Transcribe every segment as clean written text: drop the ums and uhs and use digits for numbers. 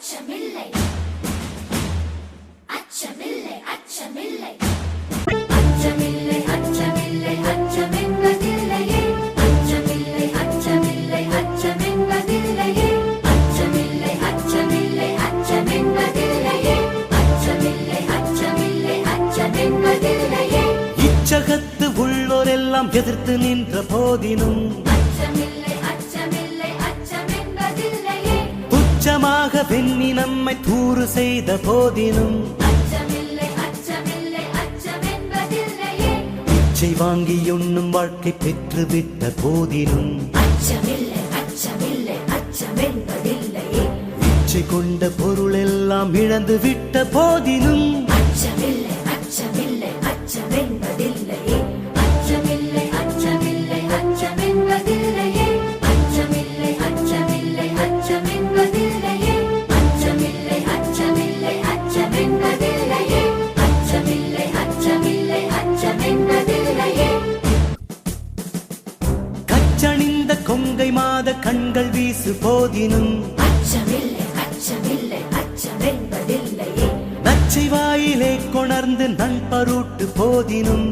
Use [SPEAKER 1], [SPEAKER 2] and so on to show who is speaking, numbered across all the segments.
[SPEAKER 1] அச்சமில்லை அச்சமில்லை அச்சமில்லை அச்சமில்லை அச்சமில்லை அச்சமென்பதில்லையே அச்சமில்லை அச்சமில்லை அச்சமென்பதில்லையே அச்சமில்லை அச்சமில்லை அச்சமென்பதில்லையே அச்சமில்லை அச்சமில்லை அச்சமென்பதில்லையே
[SPEAKER 2] இச்சகத்து உள்ளோரெல்லாம் எதிர்த்து நின்ற போதினும் துச்சமாக வெண்ணி நம்மை தூறு செய்த போதினும் இச்சை வாங்கி உண்ணும் வாழ்க்கை பெற்றுவிட்ட போதினும் இச்சை கொண்ட பொருள் எல்லாம் இழந்து விட்ட போதினும் கச்சணிந்த கொங்கை மாத கண்கள் வீசு போதினும் நச்சை வாயிலே கொணர்ந்து நண்பருட்டு போதினும்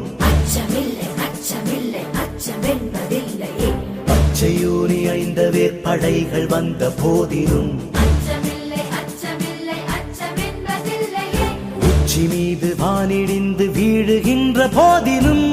[SPEAKER 2] பச்சையூனி அணிந்த வேற்படைகள் வந்த போதினும் உச்சி மீது வானிடிந்து வீழுகின்ற போதினும்